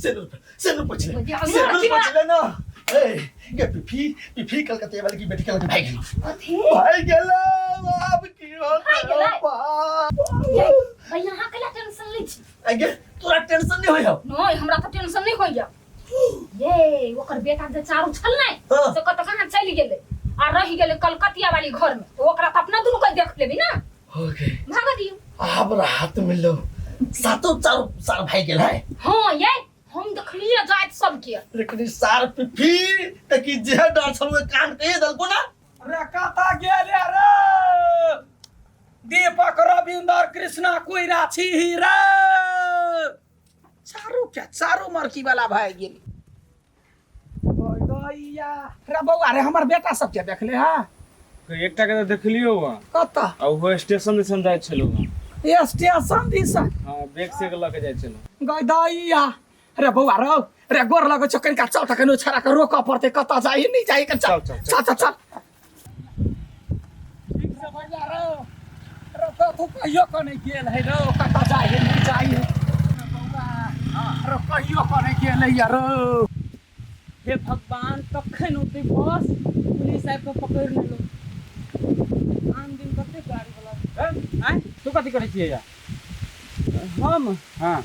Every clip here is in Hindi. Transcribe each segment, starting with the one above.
सिर पछले ना ये पिफी कलकत्ते वाले की बेटी कल के भाई गेलो अब की यहाँ कला टेंशन लै छी आगे तोरा टेंशन नहीं होय नहीं हमरा त टेंशन नहीं होइया ये ओकर बेटा जे चारू छल नै से कत कहां चली गेलै आ रही गेलै कलकतिया वाली घर में तो ओकरा त अपना दुनु के देख लेबी ना ओके भागा दियो अब रात मिलो सातो चार भाई गेल है हां ये हम देखलिए जात सब के लेकिन सार पिफी त की जे डर छलवे कान के दलको ना रे कता गेले रे दीपक रविंदर कृष्णा कोइरा छी रे चारू मरकी वाला भाई गेली ओय दैया रे बौआ रे हमर बेटा सब के देखले हा एकटा के देखलियो कता आ वो स्टेशन दिसन जाय छलो ए स्टेशन दिस हां बैग से ल के जाय छलो गय दैया रे बौआ रे गोर लगो चकन का चौटा कनो छरा के रोक पड़ते कता जाई नहीं जाई के चल चल ठीक से भैया रे तो कहियो को नहीं गेल है रो कता जाई नहीं जाई बौआ रे कहियो को नहीं गेल है यार हे भगवान कखन होते बस पुलिस आइ के पकड़ लेलो आन दिन कते गाड़ी वाला हैं तू कथि करे छियै या हम हां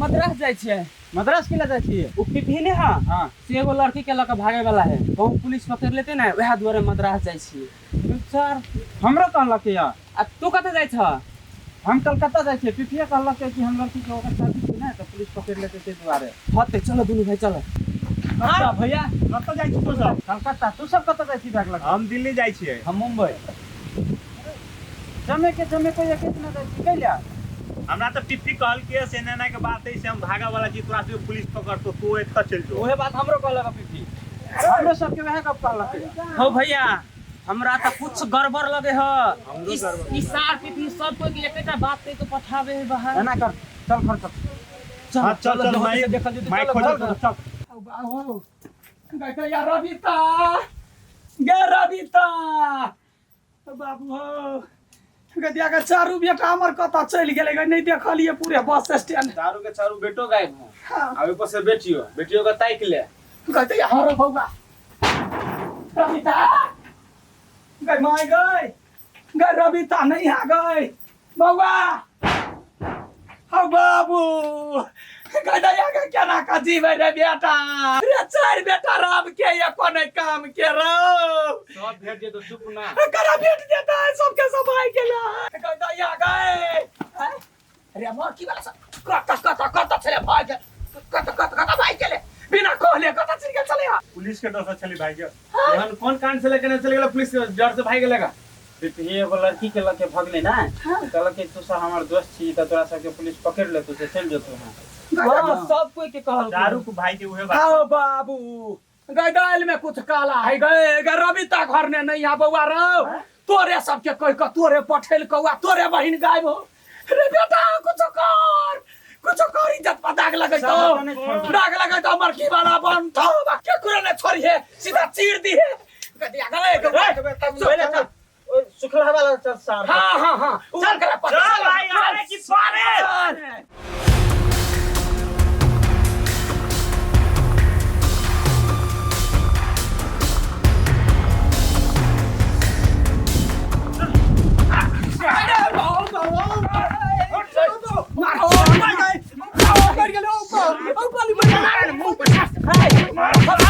मद्रास जाय छियै मद्रास के जाय छियै उ पिपी ने हां हां से एगो लड़की के लके भागे वाला है कहूं पुलिस पकड़ लेते ना वह द्वारे मद्रास जाय छियै सर हमरो कहलक या आ तू कते जाय छ हम कलकत्ता जाय छियै पिपिया कहलक कि हम लड़की के ओकर शादी छै ना त पुलिस पकड़ लेते ते दुआरे हते चलो दुनु भाई चलो अच्छा भैया कतऽ जाय छी तू सब कलकत्ता तू सब कतऽ जाय छी भाग लग हम दिल्ली जाय छियै हम मुंबई जमे को एक इतना जाय छी कैला हमरा तो टिप्पी कहल के से नेना के बात है से हम भागा वाला छी तोरा से पुलिस पकड़तो तू एत चल जो ओहे बात हमरो कहलक पिपी हमरो सब के वहे कब कहलक हो भैया हमरा त कुछ गड़बड़ लगे ह हमरो गड़बड़ ई सार पिपी सब कोई के एकटा बात पे तो पठावे है बाहर एना कर चल खर हां चल माइक खोज चल बाबू गय यार रविता गे रविता बाबू हो गदिया का चारू बेटा हमर कता चल गेले गय नहीं देखलिए पूरे बस स्टैंड चारू के चारू बेटो गायब है हां अब ऊपर से बेटियो का ताक ले गय यार हरो बौआ रविता गय माय गय रविता नहीं आ गय बौआ हो बाबू गदया के केना का जीवे रे बेटा रे चार बेटा राम के ये कोने काम के रो सब भेट जे तो चुप ना करा भेट देता है सबके सफाई के लिए गदया गए अरे मोर की वाला कत चले भाई के कत भाई के ले बिना कहले कत चल के चले पुलिस के डर से चली भाई के एहन कोन कांड से लेके चले गेला पुलिस के डर से भाग गेलेगा पिपी एगो लड़की के लके भगले ना कहलक कि तू सब हमर दोस्त छी त तोरा सब के पुलिस पकड़ ले तू से चल जतो हां सब कोई के कहल दारू को भाई के उहे बात आओ बाबू गदाल में कुछ काला है गए रविता घर ने नहीं आ बउआ रो तोरे सबके कह के तोरे पठेल कौआ तोरे बहिन गायब हो रे बेटा कुछ कर इज्जत पर दाग लगे तो मरकी वाला बन थो के कुरे ने छोड़ी है सीधा चीर दी है गदिया गए सुखला वाला चल सार हां चल करा चल भाई अरे की स्वारे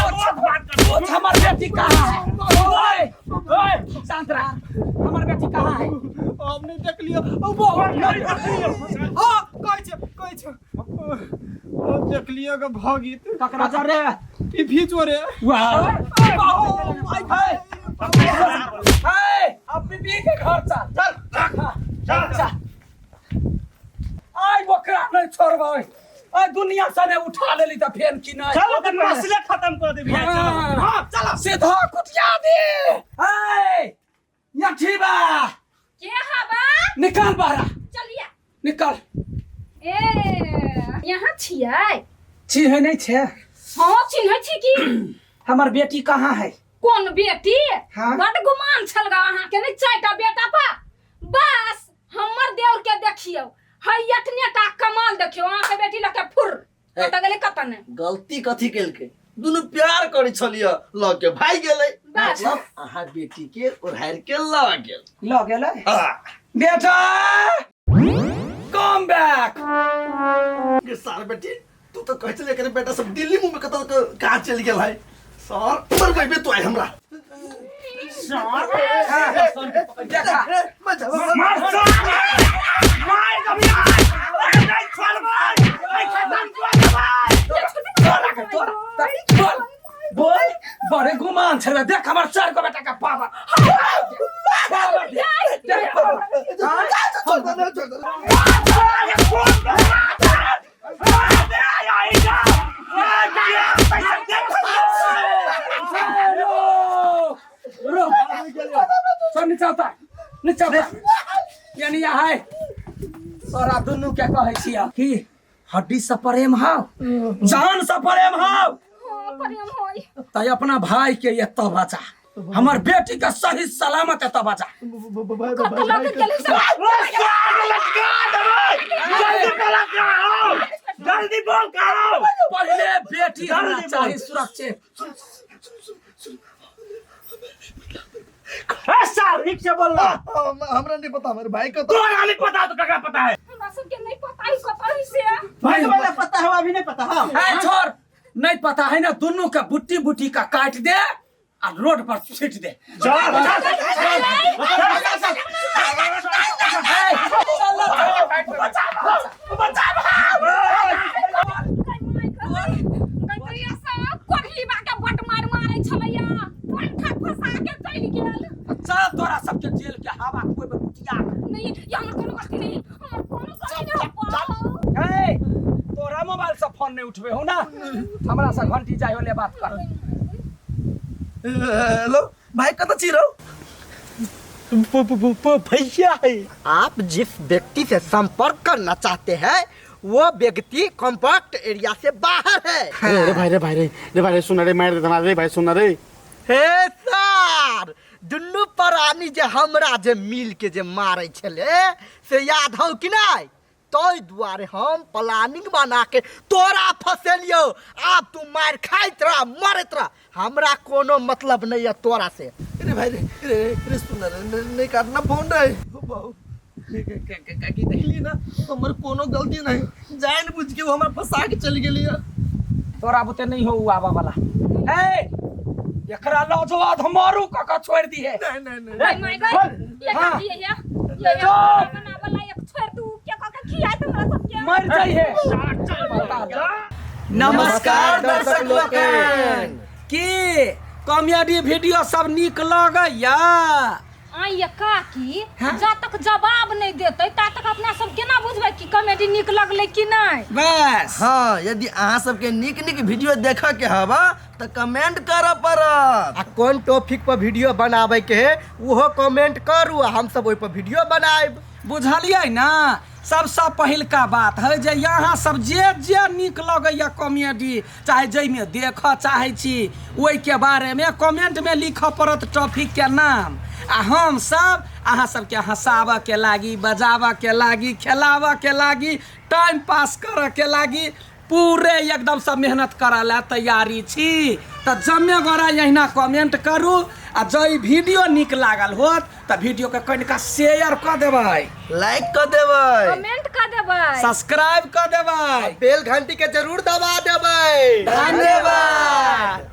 हमार बेटी कहाँ है हमार बेटी कहाँ है हम नहीं देख लियो कोई छे ओ देख लियो के भगित ककरा जा रे ई भी चोरे वाह अब बीबी के घर चल आई बकरा नहीं छोड़बै आ दुनिया सने उठा लेली त फेन की नहीं चलो तो मसले खत्म कर दे भैया चलो हां चलो सीधा कुटिया दे ए यठीबा के हबा निकाल बाहर चलिए निकाल ए यहाँ छियै छी है नहीं छे हां चिन्है छी की हमर बेटी कहाँ है कोन बेटी हाँ? बड गुमान छलगा अहाँ के नहीं चारटा बेटा पा बस हमर देवर के देखियो है इतने टा कमाल देखियो अहाँ के बेटी लके फुर कत गेले कत ने गलती कथी केलकै दुनु प्यार करै छलिए ल के भाई गेलै बस। मतलब आहा बेटी के ओढ़ार के ल गेल ल गेलै बेटा कम बैक ये सार बेटी तू तो कहै छले करे बेटा सब दिल्ली मुंबई कत कहाँ चलि गेल है सर पर भाई बे तू आइ हमरा देखा बोल बड़े गुमान छले देख हमर 4 गो बेटा का पावर यानी है तोरा दुनू के कहै छियै कि हड्डी से प्रेम हौ जान से प्रेम हौ प्रेम होई तै अपना भाई के एत बचा हमर बेटी के सही सलामत एत बचा कत लग गेले जल्दी बोल करो पहले बेटी हमरा चाही सुरक्षित सर ठीक से बोल हमरा नहीं पता हमारे भाई का तो नहीं पता तो क्या पता है हमरा सब के नहीं पता ही कत ही से भाई वाला पता है अभी नहीं पता हां है छोड़ नहीं पता है ना दोनों का बुट्टी बुट्टी का काट दे और रोड पर छीट दे तोरा सबके जेल के हवा कोई बुटिया नहीं ये हमर कोनो गलती नहीं हमर कोनो गलती नहीं तोरा मोबाइल से फोन नहीं उठबे हो ना हमरा से घंटी जाय होले बात कर हेलो भाई कत चिरो भैया आप जिस व्यक्ति से संपर्क करना चाहते हैं वो व्यक्ति कॉम्पैक्ट एरिया से बाहर है। रे भाई सुन रे मार देता रे भाई सुन रे हे सर दुनू प्राणी जे हमरा जे मिल के जे मारे छले से याद हो कि नहीं तोय दुआरे हम प्लानिंग बना के तोरा फसेलियो अब तू मार खाइत रह मरत रह हमरा कोनो मतलब नहीं है तोरा से। अरे भाई रे सुन रे नहीं काटना फोन रे बाबू की देखली ना हमर कोनो गलती नहीं जान बुझ के वो हमरा फंसा के चली गेली तोरा बुते नहीं हो आवा वाला ए एकरा लजवाद हमारू का छोड़ दी है नहीं माय गॉड ये कर दिए ये बना वाला एक छोड़ तू क्या का खिया तुमरा सबके मर जाई है नमस्कार दर्शक लोगन की कॉमेडी वीडियो सब निक लगैया आई काकी जा तक जवाब नहीं देते ता तक अपना सब केना बुझबै कि कॉमेडी निक लगले कि नहीं बस हाँ यदि अहाँ सबके निक निक वीडियो देखा के हवा तो कमेंट कर पड़त आ कौन टॉपिक पर वीडियो बनावे के है वो कमेंट करू हम सब ओइ पर वीडियो बनाएब बुझलियै ना सबसे पहिलका बात है जे यहाँ सब जे निक लगैया कॉमेडी चाहे जैमे देख चाहे छी ओहि के बारे में कमेंट में लिख पड़त टॉपिक के नाम आ हम सब अहाँ सबके हंसाबऽ के लागी बजाबऽ के लागी खेलाबऽ के लागी टाइम पास करऽ के लागी पूरे एकदम सब मेहनत करऽ ला तैयारी छी तो जमे गोरा यहिना कमेंट करू आ जई वीडियो निक लागल होत तो वीडियो के कनिका शेयर कर देबै लाइक कर देबै कमेंट कर देबै सब्सक्राइब कर देबै बेल घंटी के जरूर दबा देबै। धन्यवाद।